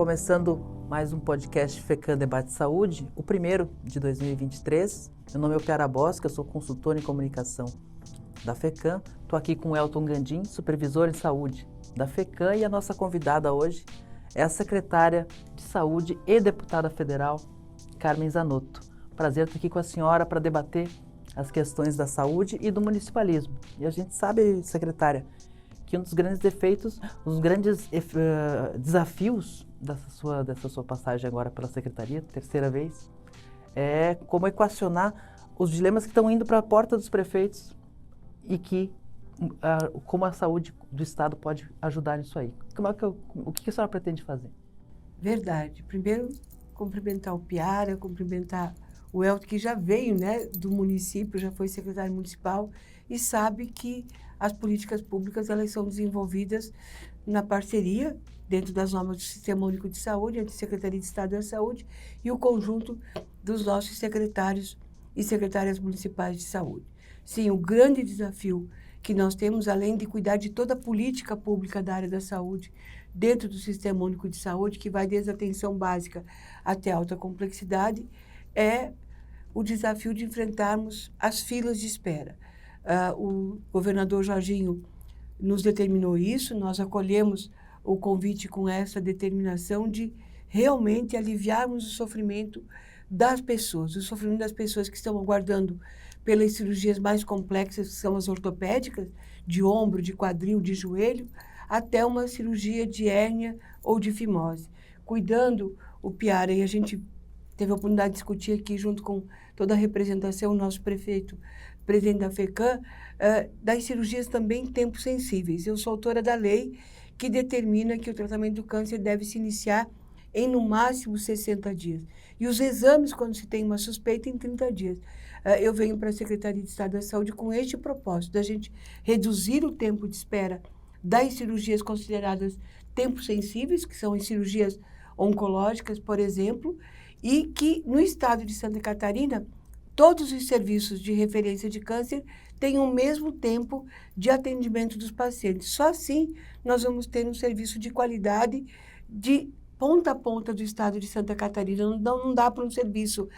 começando mais um podcast FECAM Debate Saúde, o primeiro de 2023. Meu nome é Piara Bosca, eu sou consultor em comunicação da FECAM. Estou aqui com o Elton Gandim, supervisor em saúde da FECAM, e a nossa convidada hoje é a secretária de saúde e deputada federal, Carmen Zanotto. Prazer estar aqui com a senhora para debater as questões da saúde e do municipalismo. E a gente sabe, secretária, que um dos grandes defeitos, os grandes desafios dessa sua passagem agora pela secretaria, terceira vez, é como equacionar os dilemas que estão indo para a porta dos prefeitos e como a saúde do Estado pode ajudar nisso aí. O que a senhora pretende fazer? Verdade. Primeiro, cumprimentar o Piara, cumprimentar o Elton, que já veio, né, do município, já foi secretário municipal e sabe que as políticas públicas elas são desenvolvidas na parceria, dentro das normas do Sistema Único de Saúde, entre a Secretaria de Estado da Saúde e o conjunto dos nossos secretários e secretárias municipais de saúde. Sim, o grande desafio que nós temos, além de cuidar de toda a política pública da área da saúde, dentro do Sistema Único de Saúde, que vai desde a atenção básica até a alta complexidade, é o desafio de enfrentarmos as filas de espera. O governador Jorginho nos determinou isso, nós acolhemos o convite com essa determinação de realmente aliviarmos o sofrimento das pessoas, o sofrimento das pessoas que estão aguardando pelas cirurgias mais complexas, que são as ortopédicas, de ombro, de quadril, de joelho, até uma cirurgia de hérnia ou de fimose. Cuidando, o Piara, e a gente teve a oportunidade de discutir aqui junto com toda a representação, o nosso prefeito, presidente da FECAM, das cirurgias também em tempos sensíveis. Eu sou autora da lei que determina que o tratamento do câncer deve se iniciar em, no máximo, 60 dias. E os exames, quando se tem uma suspeita, em 30 dias. Eu venho para a Secretaria de Estado da Saúde com este propósito, da gente reduzir o tempo de espera das cirurgias consideradas tempos sensíveis, que são as cirurgias oncológicas, por exemplo, e que, no estado de Santa Catarina, todos os serviços de referência de câncer têm o mesmo tempo de atendimento dos pacientes. Só assim nós vamos ter um serviço de qualidade de ponta a ponta do estado de Santa Catarina. Não dá para um serviço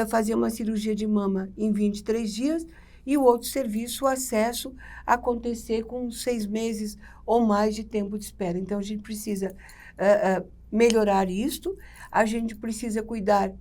fazer uma cirurgia de mama em 23 dias e o outro serviço, o acesso, acontecer com 6 meses ou mais de tempo de espera. Então, a gente precisa melhorar isto, a gente precisa cuidar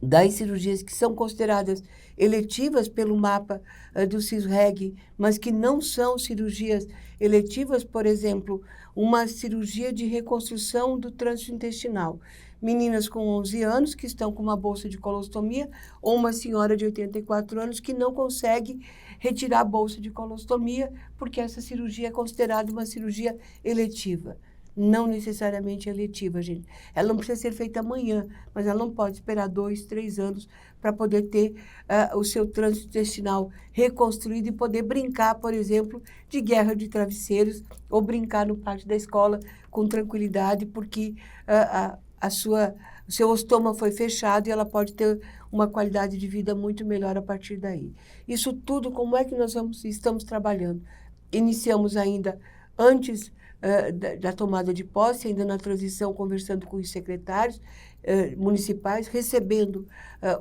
das cirurgias que são consideradas eletivas pelo mapa do CISREG, mas que não são cirurgias eletivas, por exemplo, uma cirurgia de reconstrução do trânsito intestinal. Meninas com 11 anos que estão com uma bolsa de colostomia ou uma senhora de 84 anos que não consegue retirar a bolsa de colostomia porque essa cirurgia é considerada uma cirurgia eletiva. Não necessariamente eletiva, gente. Ela não precisa ser feita amanhã, mas ela não pode esperar 2, 3 anos para poder ter o seu trânsito intestinal reconstruído e poder brincar, por exemplo, de guerra de travesseiros ou brincar no pátio da escola com tranquilidade, porque o seu estômago foi fechado e ela pode ter uma qualidade de vida muito melhor a partir daí. Isso tudo, como é que nós estamos trabalhando? Iniciamos ainda antes da tomada de posse, ainda na transição, conversando com os secretários municipais, recebendo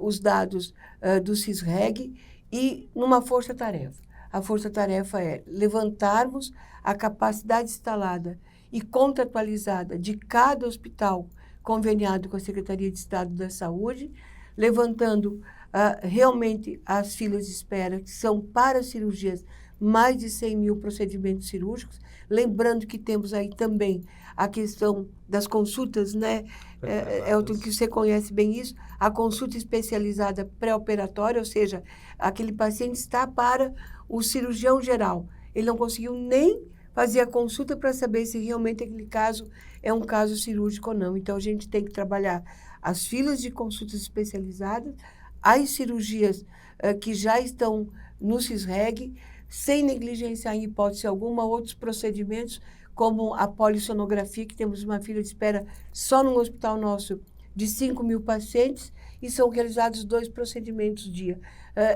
os dados do CISREG e numa força-tarefa. A força-tarefa é levantarmos a capacidade instalada e contratualizada de cada hospital conveniado com a Secretaria de Estado da Saúde, levantando realmente as filas de espera, que são para cirurgias mais de 100 mil procedimentos cirúrgicos, lembrando que temos aí também a questão das consultas, né, Elton, que você conhece bem isso, a consulta especializada pré-operatória, ou seja, aquele paciente está para o cirurgião geral. Ele não conseguiu nem fazer a consulta para saber se realmente aquele caso é um caso cirúrgico ou não. Então, a gente tem que trabalhar as filas de consultas especializadas, as cirurgias que já estão no CISREG, sem negligenciar em hipótese alguma outros procedimentos, como a polissonografia, que temos uma fila de espera só no hospital nosso de 5 mil pacientes e são realizados 2 procedimentos dia.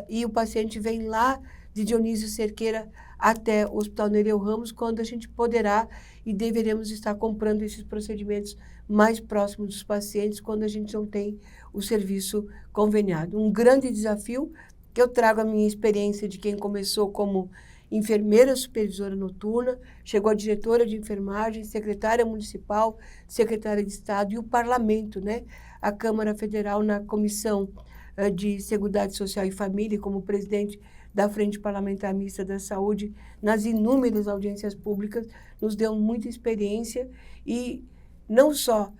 E o paciente vem lá de Dionísio Cerqueira até o Hospital Nereu Ramos, quando a gente poderá e deveremos estar comprando esses procedimentos mais próximos dos pacientes, quando a gente não tem o serviço conveniado. Um grande desafio que eu trago a minha experiência de quem começou como enfermeira supervisora noturna, chegou a diretora de enfermagem, secretária municipal, secretária de Estado e o parlamento, né? A Câmara Federal na Comissão de Seguridade Social e Família, como presidente da Frente Parlamentar Mista da Saúde, nas inúmeras audiências públicas, nos deu muita experiência e não só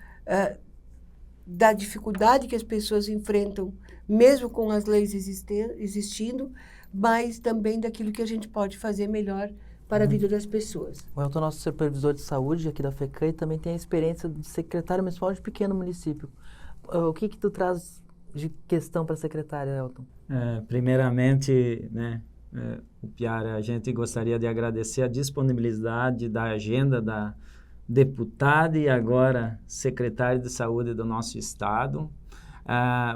da dificuldade que as pessoas enfrentam, mesmo com as leis existindo, mas também daquilo que a gente pode fazer melhor para a vida das pessoas. O Elton é nosso supervisor de saúde aqui da FECAM e também tem a experiência de secretário municipal de pequeno município. O que tu traz de questão para a secretária, Elton? Primeiramente, né, o Piara, a gente gostaria de agradecer a disponibilidade da agenda da deputada e agora secretária de saúde do nosso estado.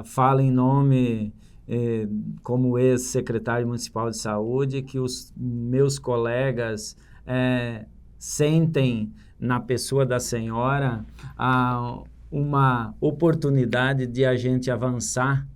Falo em nome, como ex-secretário municipal de saúde, que os meus colegas sentem na pessoa da senhora uma oportunidade de a gente avançar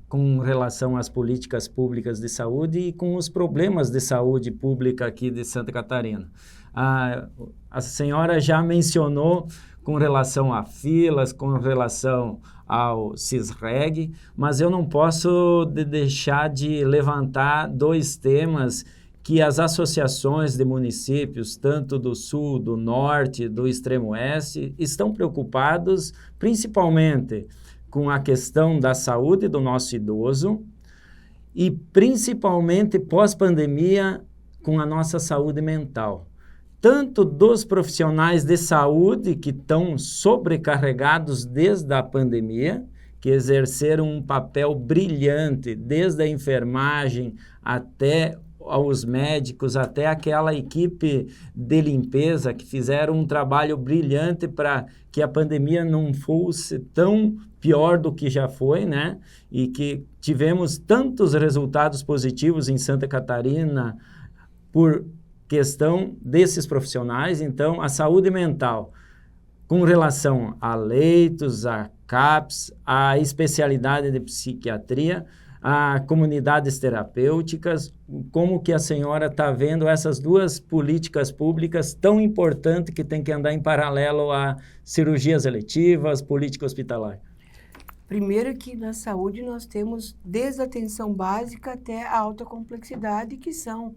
com relação às políticas públicas de saúde e com os problemas de saúde pública aqui de Santa Catarina. A senhora já mencionou com relação a filas, com relação ao CISREG, mas eu não posso deixar de levantar dois temas que as associações de municípios, tanto do Sul, do Norte, do Extremo Oeste, estão preocupados principalmente com a questão da saúde do nosso idoso e principalmente pós-pandemia com a nossa saúde mental. Tanto dos profissionais de saúde que estão sobrecarregados desde a pandemia, que exerceram um papel brilhante, desde a enfermagem até aos médicos, até aquela equipe de limpeza que fizeram um trabalho brilhante para que a pandemia não fosse tão pior do que já foi, né? E que tivemos tantos resultados positivos em Santa Catarina por questão desses profissionais. Então, a saúde mental, com relação a leitos, a CAPS, a especialidade de psiquiatria, a comunidades terapêuticas, como que a senhora está vendo essas duas políticas públicas tão importantes que tem que andar em paralelo a cirurgias eletivas, política hospitalar? Primeiro que na saúde nós temos desde a atenção básica até a alta complexidade, que são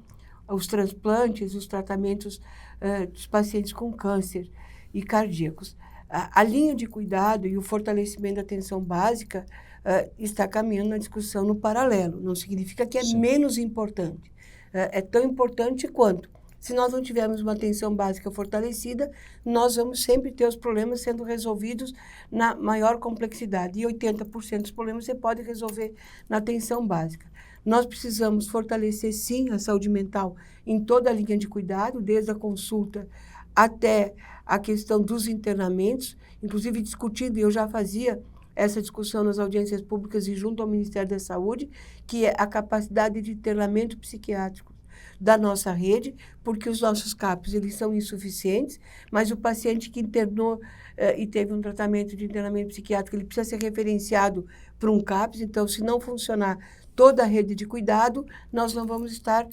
os transplantes, os tratamentos dos pacientes com câncer e cardíacos. A linha de cuidado e o fortalecimento da atenção básica está caminhando na discussão no paralelo. Não significa que é Sim. menos importante. É tão importante quanto. Se nós não tivermos uma atenção básica fortalecida, nós vamos sempre ter os problemas sendo resolvidos na maior complexidade. E 80% dos problemas você pode resolver na atenção básica. Nós precisamos fortalecer, sim, a saúde mental em toda a linha de cuidado, desde a consulta até a questão dos internamentos, inclusive discutindo, e eu já fazia essa discussão nas audiências públicas e junto ao Ministério da Saúde, que é a capacidade de internamento psiquiátrico da nossa rede, porque os nossos CAPs eles são insuficientes, mas o paciente que internou e teve um tratamento de internamento psiquiátrico, ele precisa ser referenciado para um CAPs. Então, se não funcionar toda a rede de cuidado, nós não vamos estar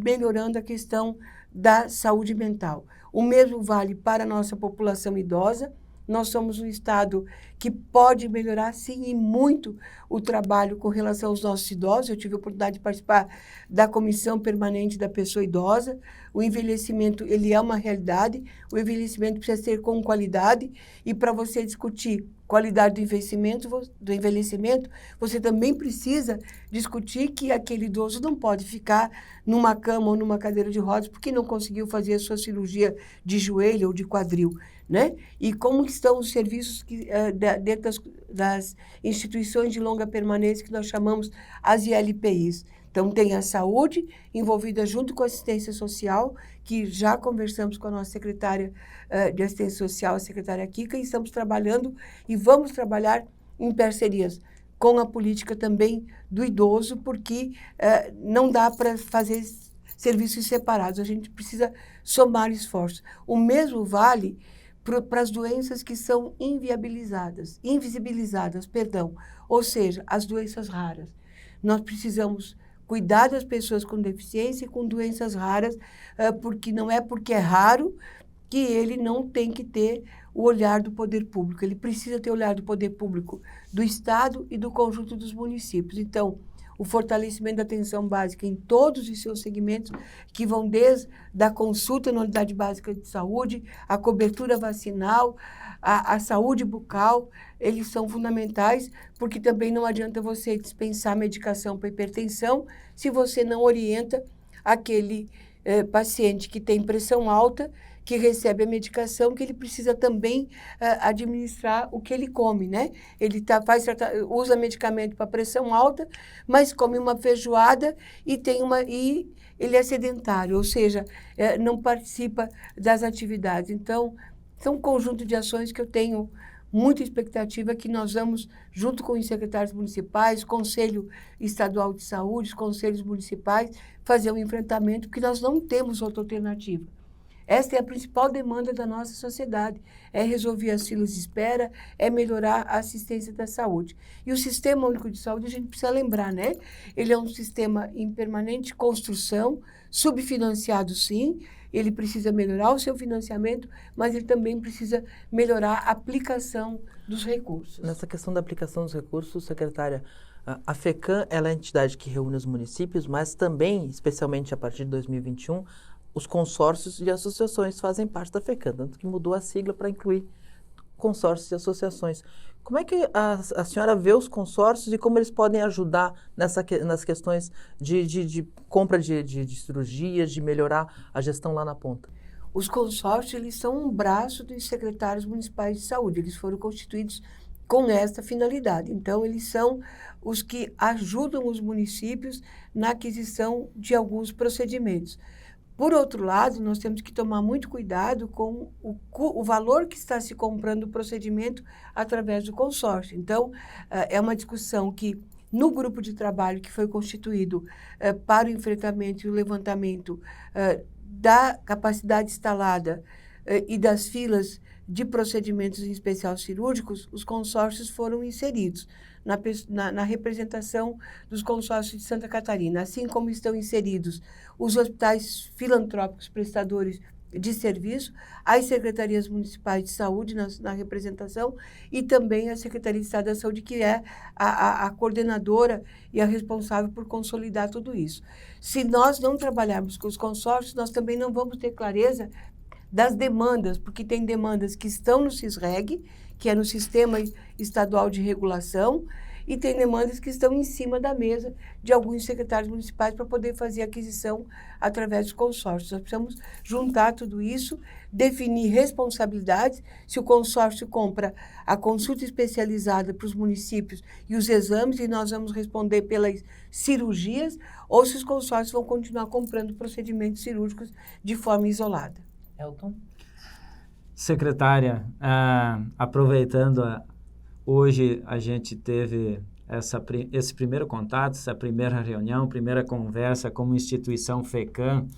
melhorando a questão da saúde mental. O mesmo vale para a nossa população idosa. Nós somos um estado que pode melhorar, sim, e muito o trabalho com relação aos nossos idosos. Eu tive a oportunidade de participar da Comissão Permanente da Pessoa Idosa. O envelhecimento, ele é uma realidade. O envelhecimento precisa ser com qualidade. E para você discutir qualidade do envelhecimento, você também precisa discutir que aquele idoso não pode ficar numa cama ou numa cadeira de rodas porque não conseguiu fazer a sua cirurgia de joelho ou de quadril, né? E como estão os serviços dentro das instituições de longa permanência que nós chamamos as ILPIs. Então, tem a saúde envolvida junto com a assistência social, que já conversamos com a nossa secretária de assistência social, a secretária Kika, e estamos trabalhando e vamos trabalhar em parcerias com a política também do idoso, porque não dá para fazer serviços separados, a gente precisa somar esforços. O mesmo vale para as doenças que são invisibilizadas, ou seja, as doenças raras. Nós precisamos cuidar das pessoas com deficiência e com doenças raras, porque não é porque é raro que ele não tem que ter o olhar do poder público. Ele precisa ter o olhar do poder público do Estado e do conjunto dos municípios. Então, o fortalecimento da atenção básica em todos os seus segmentos, que vão desde a consulta na unidade básica de saúde, a cobertura vacinal, a saúde bucal, eles são fundamentais, porque também não adianta você dispensar medicação para hipertensão se você não orienta aquele paciente que tem pressão alta, que recebe a medicação, que ele precisa também administrar o que ele come, né? Ele usa medicamento para pressão alta, mas come uma feijoada e ele é sedentário, ou seja, não participa das atividades. Então, são um conjunto de ações que eu tenho muita expectativa que nós vamos, junto com os secretários municipais, Conselho Estadual de Saúde, os conselhos municipais, fazer um enfrentamento, porque nós não temos outra alternativa. Esta é a principal demanda da nossa sociedade, é resolver as filas de espera, é melhorar a assistência da saúde. E o Sistema Único de Saúde, a gente precisa lembrar, né? Ele é um sistema em permanente construção, subfinanciado sim, ele precisa melhorar o seu financiamento, mas ele também precisa melhorar a aplicação dos recursos. Nessa questão da aplicação dos recursos, secretária, a FECAM ela é a entidade que reúne os municípios, mas também, especialmente a partir de 2021, os consórcios e associações fazem parte da FECAM, tanto que mudou a sigla para incluir consórcios e associações. Como é que a senhora vê os consórcios e como eles podem ajudar nas questões de compra de cirurgias, de melhorar a gestão lá na ponta? Os consórcios, eles são um braço dos secretários municipais de saúde, eles foram constituídos com esta finalidade. Então, eles são os que ajudam os municípios na aquisição de alguns procedimentos. Por outro lado, nós temos que tomar muito cuidado com o valor que está se comprando o procedimento através do consórcio. Então, é uma discussão que, no grupo de trabalho que foi constituído para o enfrentamento e o levantamento da capacidade instalada e das filas de procedimentos em especial cirúrgicos, os consórcios foram inseridos na representação dos consórcios de Santa Catarina, assim como estão inseridos os hospitais filantrópicos prestadores de serviço, as secretarias municipais de saúde na representação e também a Secretaria de Estado da Saúde, que é a coordenadora e a responsável por consolidar tudo isso. Se nós não trabalharmos com os consórcios, nós também não vamos ter clareza das demandas, porque tem demandas que estão no SISREG, que é no Sistema Estadual de Regulação, e tem demandas que estão em cima da mesa de alguns secretários municipais para poder fazer aquisição através dos consórcios. Nós precisamos juntar tudo isso, definir responsabilidades. Se o consórcio compra a consulta especializada para os municípios e os exames, e nós vamos responder pelas cirurgias, ou se os consórcios vão continuar comprando procedimentos cirúrgicos de forma isolada. Elton? Secretária, aproveitando, hoje a gente teve esse primeiro contato, essa primeira reunião, primeira conversa como instituição FECAM,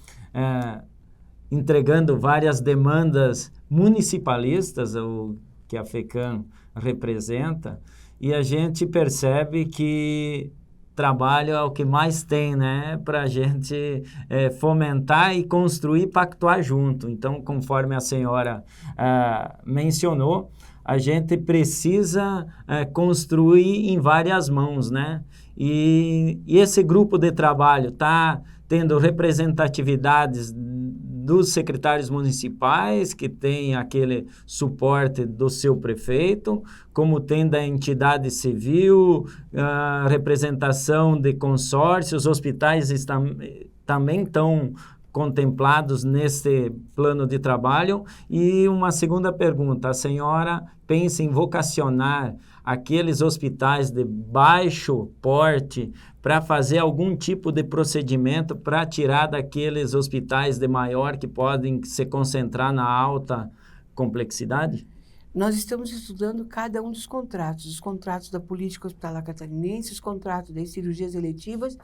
entregando várias demandas municipalistas, o que a FECAM representa, e a gente percebe que trabalho é o que mais tem, né, para a gente fomentar e construir, pactuar junto. Então, conforme a senhora mencionou, a gente precisa construir em várias mãos, né? E esse grupo de trabalho está tendo representatividades dos secretários municipais, que tem aquele suporte do seu prefeito, como tem da entidade civil, a representação de consórcios, hospitais também estão contemplados nesse plano de trabalho. E uma segunda pergunta, a senhora pensa em vocacionar aqueles hospitais de baixo porte para fazer algum tipo de procedimento para tirar daqueles hospitais de maior que podem se concentrar na alta complexidade? nós estamos estudando cada um dos contratos, os contratos da política hospitalar catarinense, os contratos das cirurgias eletivas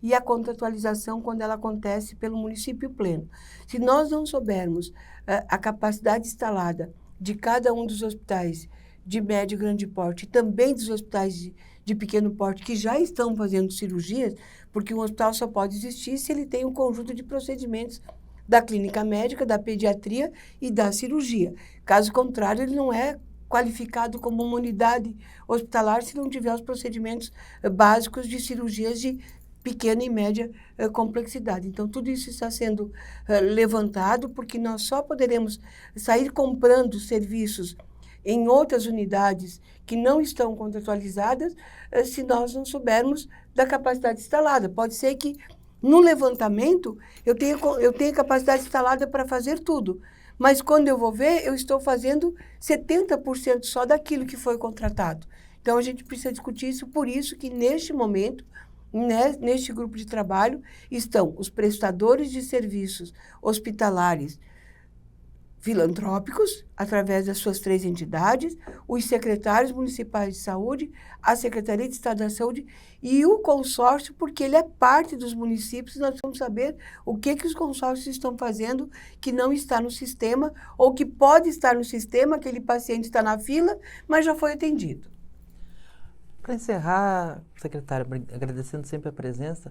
e a contratualização quando ela acontece pelo município pleno. Se nós não soubermos a capacidade instalada de cada um dos hospitais de médio e grande porte e também dos hospitais de pequeno porte que já estão fazendo cirurgias, porque um hospital só pode existir se ele tem um conjunto de procedimentos da clínica médica, da pediatria e da cirurgia. Caso contrário, ele não é qualificado como uma unidade hospitalar se não tiver os procedimentos básicos de cirurgias de pequena e média complexidade. Então, tudo isso está sendo levantado, porque nós só poderemos sair comprando serviços em outras unidades que não estão contratualizadas se nós não soubermos da capacidade instalada. Pode ser que, no levantamento, eu tenha capacidade instalada para fazer tudo, mas quando eu vou ver, eu estou fazendo 70% só daquilo que foi contratado. Então, a gente precisa discutir isso, por isso que, neste momento, neste grupo de trabalho, estão os prestadores de serviços hospitalares filantrópicos, através das suas 3 entidades, os secretários municipais de saúde, a Secretaria de Estado da Saúde e o consórcio, porque ele é parte dos municípios, nós vamos saber o que os consórcios estão fazendo que não está no sistema, ou que pode estar no sistema, aquele paciente está na fila, mas já foi atendido. Para encerrar, secretária, agradecendo sempre a presença,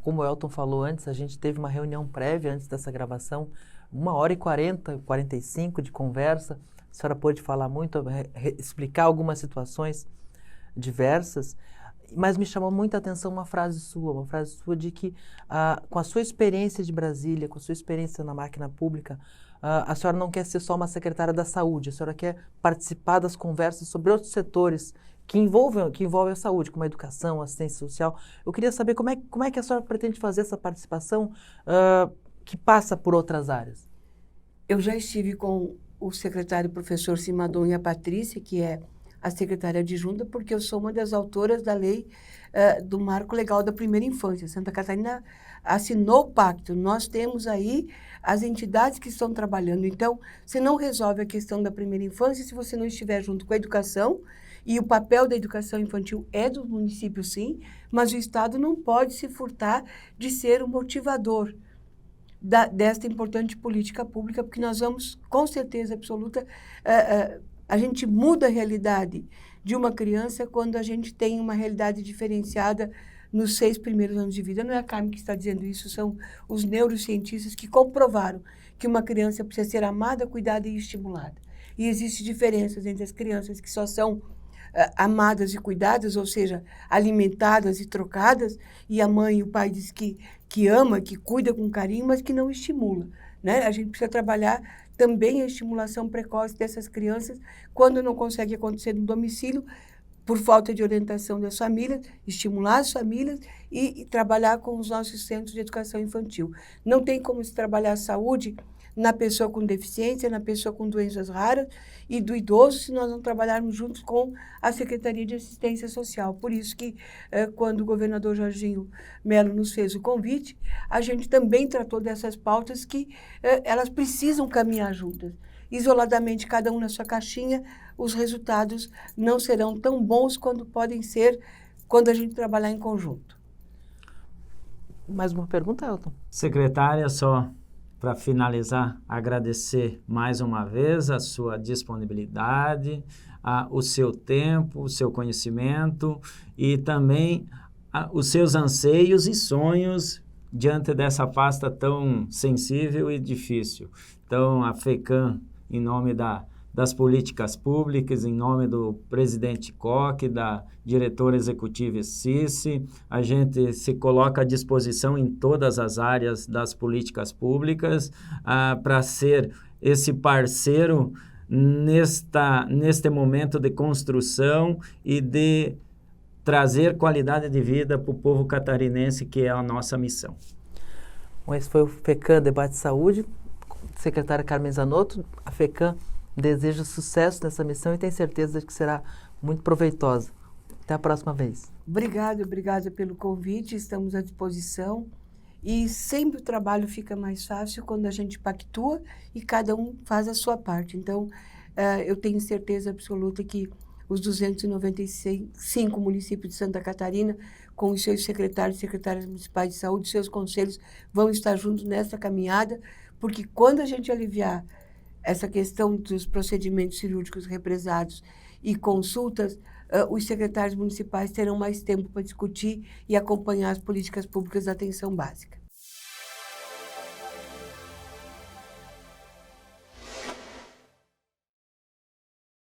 como o Elton falou antes, a gente teve uma reunião prévia antes dessa gravação, 1h40, 45 de conversa, a senhora pôde falar muito, explicar algumas situações diversas, mas me chamou muita atenção uma frase sua de que, com a sua experiência de Brasília, com a sua experiência na máquina pública, a senhora não quer ser só uma secretária da saúde, a senhora quer participar das conversas sobre outros setores que envolvem a saúde, como a educação, a assistência social. Eu queria saber como é que a senhora pretende fazer essa participação que passa por outras áreas. Eu já estive com o secretário professor Simadon e a Patrícia, que é a secretária adjunta, porque eu sou uma das autoras da lei do Marco Legal da Primeira Infância. Santa Catarina assinou o pacto. Nós temos aí as entidades que estão trabalhando. Então, você não resolve a questão da primeira infância se você não estiver junto com a educação, e o papel da educação infantil é do município, sim, mas o Estado não pode se furtar de ser o motivador desta importante política pública, porque nós vamos, com certeza absoluta, a gente muda a realidade de uma criança quando a gente tem uma realidade diferenciada nos 6 primeiros anos de vida. Não é a Carmen que está dizendo isso, são os neurocientistas que comprovaram que uma criança precisa ser amada, cuidada e estimulada. E existem diferenças entre as crianças que só são amadas e cuidadas, ou seja, alimentadas e trocadas, e a mãe e o pai diz que ama, que cuida com carinho, mas que não estimula, né? A gente precisa trabalhar também a estimulação precoce dessas crianças, quando não consegue acontecer no domicílio, por falta de orientação das famílias, estimular as famílias e trabalhar com os nossos centros de educação infantil. Não tem como se trabalhar a saúde na pessoa com deficiência, na pessoa com doenças raras e do idoso, se nós não trabalharmos juntos com a Secretaria de Assistência Social. Por isso que, quando o governador Jorginho Melo nos fez o convite, a gente também tratou dessas pautas que elas precisam caminhar juntas. Isoladamente, cada um na sua caixinha, os resultados não serão tão bons quanto podem ser quando a gente trabalhar em conjunto. Mais uma pergunta, Elton? Secretária, só para finalizar, agradecer mais uma vez a sua disponibilidade, o seu tempo, o seu conhecimento e também os seus anseios e sonhos diante dessa pasta tão sensível e difícil. Então, a FECAM, em nome das políticas públicas, em nome do presidente Koch, da diretora executiva Cici, a gente se coloca à disposição em todas as áreas das políticas públicas para ser esse parceiro neste momento de construção e de trazer qualidade de vida para o povo catarinense, que é a nossa missão. Bom, esse foi o FECAM Debate Saúde. Secretária Carmen Zanotto, a FECAM deseja sucesso nessa missão e tem certeza de que será muito proveitosa. Até a próxima vez. Obrigada pelo convite, estamos à disposição. E sempre o trabalho fica mais fácil quando a gente pactua e cada um faz a sua parte. Então, eu tenho certeza absoluta que os 295 municípios de Santa Catarina, com os seus secretários e secretárias municipais de saúde, seus conselhos, vão estar juntos nessa caminhada, porque quando a gente aliviar essa questão dos procedimentos cirúrgicos represados e consultas, os secretários municipais terão mais tempo para discutir e acompanhar as políticas públicas da atenção básica.